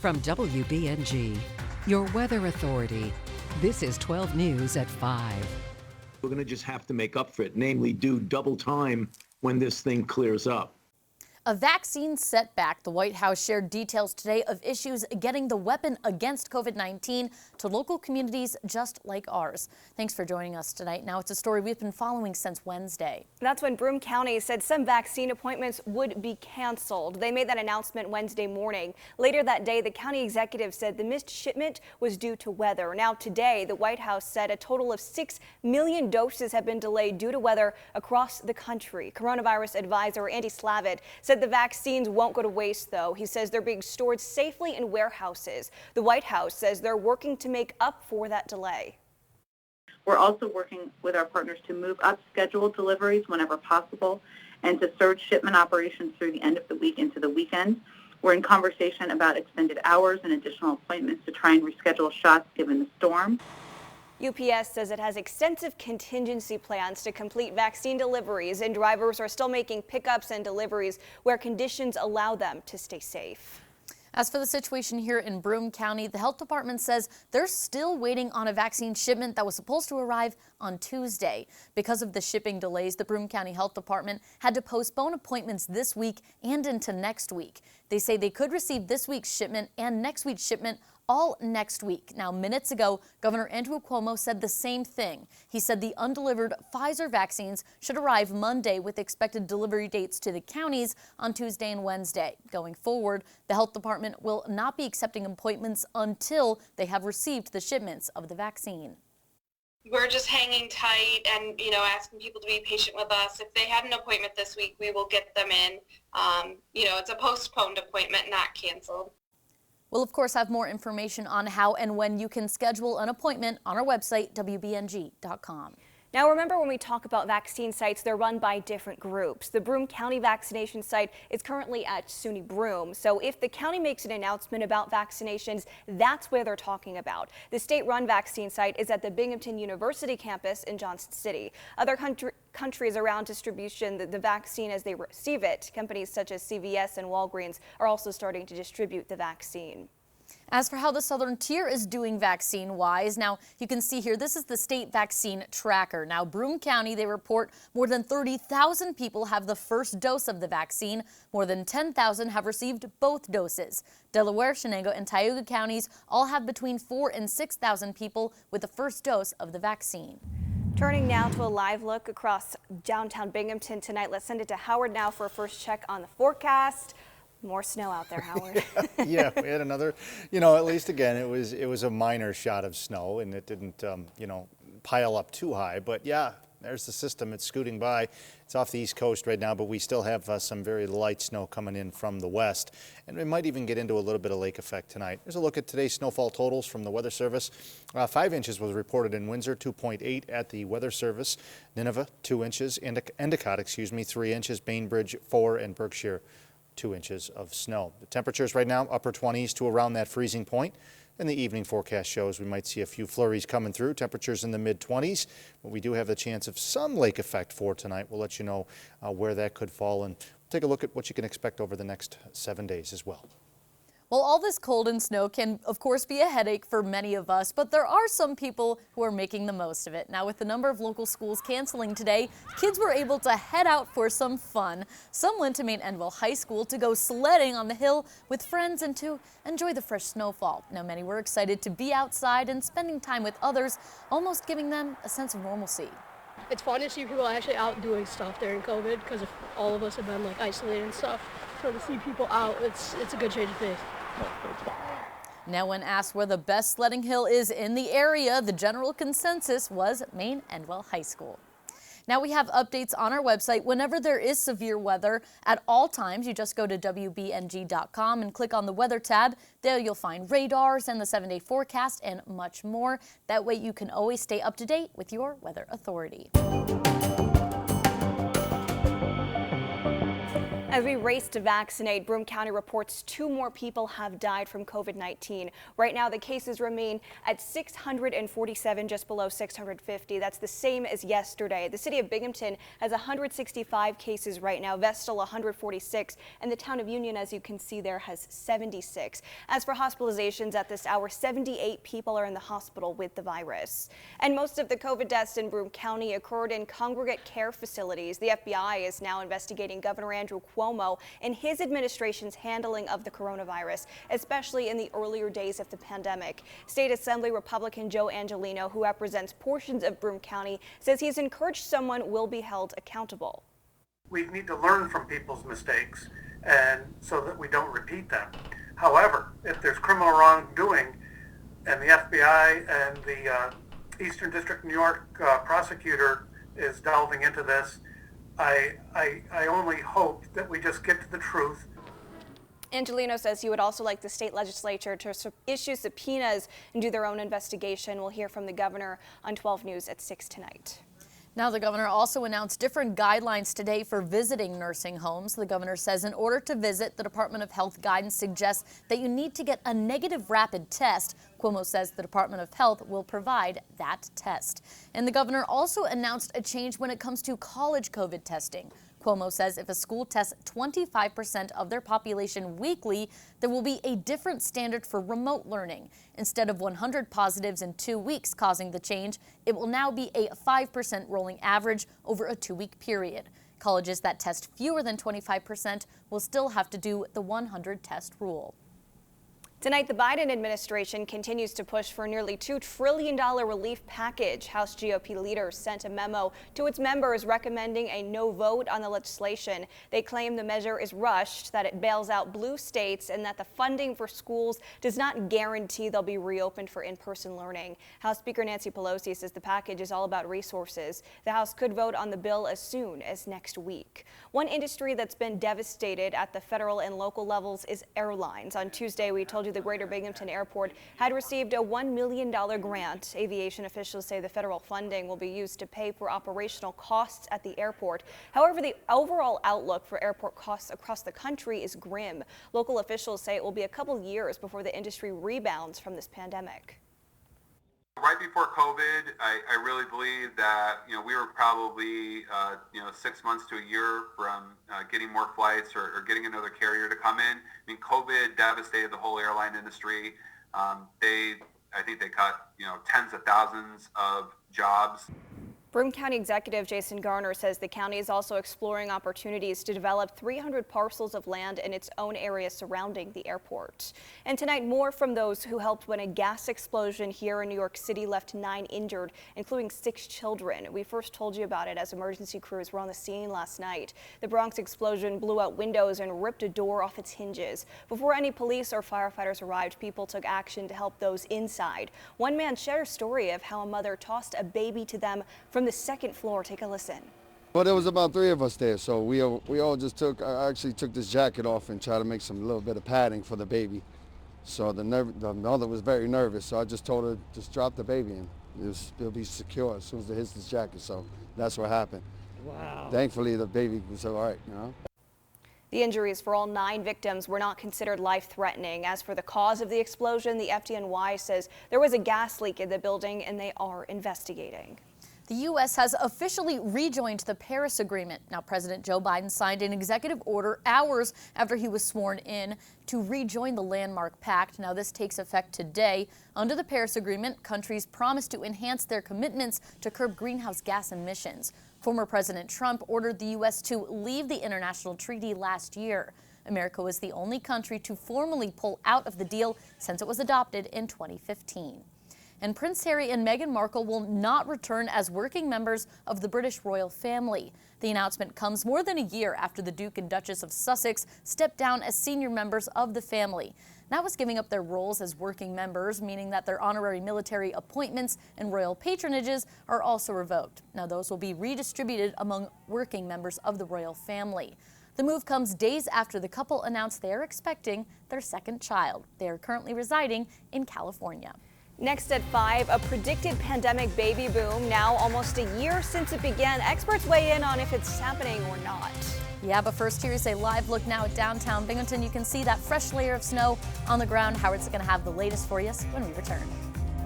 From WBNG, your weather authority, this is 12 News at 5. We're going to just have to make up for it, namely do double time when this thing clears up. A vaccine setback. The White House shared details today of issues getting the weapon against COVID-19 to local communities just like ours. Thanks for joining us tonight. Now it's a story we've been following since Wednesday. That's when Broome County said some vaccine appointments would be canceled. They made that announcement Wednesday morning. Later that day, the county executive said the missed shipment was due to weather. Now today, the White House said a total of 6 million doses have been delayed due to weather across the country. Coronavirus advisor Andy Slavitt said the vaccines won't go to waste, though. He says they're being stored safely in warehouses. The White House says they're working to make up for that delay. We're also working with our partners to move up scheduled deliveries whenever possible and to surge shipment operations through the end of the week into the weekend. We're in conversation about extended hours and additional appointments to try and reschedule shots given the storm. UPS says it has extensive contingency plans to complete vaccine deliveries, and drivers are still making pickups and deliveries where conditions allow them to stay safe. As for the situation here in Broome County, the health department says they're still waiting on a vaccine shipment that was supposed to arrive on Tuesday. Because of the shipping delays, the Broome County Health Department had to postpone appointments this week and into next week. They say they could receive this week's shipment and next week's shipment all next week. Now, minutes ago, Governor Andrew Cuomo said the same thing. He said the undelivered Pfizer vaccines should arrive Monday with expected delivery dates to the counties on Tuesday and Wednesday. Going forward, the health department will not be accepting appointments until they have received the shipments of the vaccine. We're just hanging tight and, asking people to be patient with us. If they had an appointment this week, we will get them in. It's a postponed appointment, not canceled. We'll, of course, have more information on how and when you can schedule an appointment on our website, WBNG.com. Now, remember when we talk about vaccine sites, they're run by different groups. The Broome County vaccination site is currently at SUNY Broome. So if the county makes an announcement about vaccinations, that's where they're talking about. The state-run vaccine site is at the Binghamton University campus in Johnson City. Other countries around distribution the vaccine as they receive it. Companies such as CVS and Walgreens are also starting to distribute the vaccine. As for how the Southern Tier is doing vaccine-wise, now you can see here, this is the state vaccine tracker. Now, Broome County, they report more than 30,000 people have the first dose of the vaccine. More than 10,000 have received both doses. Delaware, Shenango, and Tioga counties all have between 4,000 and 6,000 people with the first dose of the vaccine. Turning now to a live look across downtown Binghamton tonight. Let's send it to Howard now for a first check on the forecast. More snow out there, Howard. Yeah, we had another, at least again, it was a minor shot of snow and it didn't, pile up too high. But yeah, there's the system. It's scooting by. It's off the East Coast right now, but we still have some very light snow coming in from the west. And we might even get into a little bit of lake effect tonight. Here's a look at today's snowfall totals from the Weather Service. 5 inches was reported in Windsor, 2.8 at the Weather Service. Nineveh, 2 inches. Endicott, 3 inches. Bainbridge, 4, and Berkshire, 2 inches of snow. The temperatures right now, upper 20s to around that freezing point. And the evening forecast shows we might see a few flurries coming through. Temperatures in the mid-20s, but we do have the chance of some lake effect for tonight. We'll let you know where that could fall, and take a look at what you can expect over the next 7 days as well. Well, all this cold and snow can, of course, be a headache for many of us, but there are some people who are making the most of it. Now, with the number of local schools canceling today, kids were able to head out for some fun. Some went to Maine Endwell High School to go sledding on the hill with friends and to enjoy the fresh snowfall. Now, many were excited to be outside and spending time with others, almost giving them a sense of normalcy. It's fun to see people actually out doing stuff during COVID because all of us have been isolated and stuff. So to see people out, it's a good change of pace. Now, when asked where the best sledding hill is in the area, the general consensus was Maine Endwell High School. Now we have updates on our website whenever there is severe weather. At all times, you just go to WBNG.com and click on the weather tab. There you'll find radars and the 7-day forecast and much more. That way you can always stay up to date with your weather authority. As we race to vaccinate, Broome County reports 2 more people have died from COVID-19. Right now, the cases remain at 647, just below 650. That's the same as yesterday. The city of Binghamton has 165 cases right now, Vestal 146, and the town of Union, as you can see there, has 76. As for hospitalizations at this hour, 78 people are in the hospital with the virus. And most of the COVID deaths in Broome County occurred in congregate care facilities. The FBI is now investigating Governor Andrew Cuomo and his administration's handling of the coronavirus, especially in the earlier days of the pandemic. State Assembly Republican Joe Angelino, who represents portions of Broome County, says he's encouraged someone will be held accountable. We need to learn from people's mistakes and so that we don't repeat them. However, if there's criminal wrongdoing and the FBI and the Eastern District New York prosecutor is delving into this, I only hope that we just get to the truth. Angelino says he would also like the state legislature to issue subpoenas and do their own investigation. We'll hear from the governor on 12 News at 6 tonight. Now, the governor also announced different guidelines today for visiting nursing homes. The governor says in order to visit, the Department of Health guidance suggests that you need to get a negative rapid test. Cuomo says the Department of Health will provide that test. And the governor also announced a change when it comes to college COVID testing. Cuomo says if a school tests 25% of their population weekly, there will be a different standard for remote learning. Instead of 100 positives in 2 weeks causing the change, it will now be a 5% rolling average over a 2-week period. Colleges that test fewer than 25% will still have to do the 100 test rule. Tonight, the Biden administration continues to push for a nearly $2 trillion relief package. House GOP leaders sent a memo to its members recommending a no vote on the legislation. They claim the measure is rushed, that it bails out blue states, and that the funding for schools does not guarantee they'll be reopened for in-person learning. House Speaker Nancy Pelosi says the package is all about resources. The House could vote on the bill as soon as next week. One industry that's been devastated at the federal and local levels is airlines. On Tuesday, we told you the Greater Binghamton Airport had received a $1 million grant. Aviation officials say the federal funding will be used to pay for operational costs at the airport. However, the overall outlook for airport costs across the country is grim. Local officials say it will be a couple years before the industry rebounds from this pandemic. Right before COVID, I really believe that, we were probably, 6 months to a year from getting more flights or getting another carrier to come in. I mean, COVID devastated the whole airline industry. I think they cut, tens of thousands of jobs. Broome County Executive Jason Garner says the county is also exploring opportunities to develop 300 parcels of land in its own area surrounding the airport. And tonight, more from those who helped when a gas explosion here in New York City left 9 injured, including 6 children. We first told you about it as emergency crews were on the scene last night. The Bronx explosion blew out windows and ripped a door off its hinges. Before any police or firefighters arrived, people took action to help those inside. One man shared a story of how a mother tossed a baby to them from the 2nd floor. Take a listen. Well, there was about 3 of us there, so we all just I actually took this jacket off and tried to make some little bit of padding for the baby. So the mother was very nervous, so I just told her, just drop the baby and it'll be secure as soon as it hits this jacket. So that's what happened. Wow. Thankfully, the baby was all right, The injuries for all 9 victims were not considered life-threatening. As for the cause of the explosion, the FDNY says there was a gas leak in the building and they are investigating. The U.S. has officially rejoined the Paris Agreement. Now, President Joe Biden signed an executive order hours after he was sworn in to rejoin the landmark pact. Now, this takes effect today. Under the Paris Agreement, countries promised to enhance their commitments to curb greenhouse gas emissions. Former President Trump ordered the U.S. to leave the international treaty last year. America was the only country to formally pull out of the deal since it was adopted in 2015. And Prince Harry and Meghan Markle will not return as working members of the British royal family. The announcement comes more than a year after the Duke and Duchess of Sussex stepped down as senior members of the family. That was giving up their roles as working members, meaning that their honorary military appointments and royal patronages are also revoked. Now, those will be redistributed among working members of the royal family. The move comes days after the couple announced they are expecting their 2nd child. They are currently residing in California. Next at 5, a predicted pandemic baby boom. Now almost a year since it began. Experts weigh in on if it's happening or not. Yeah, but first, here's a live look now at downtown Binghamton. You can see that fresh layer of snow on the ground. Howard's going to have the latest for you when we return.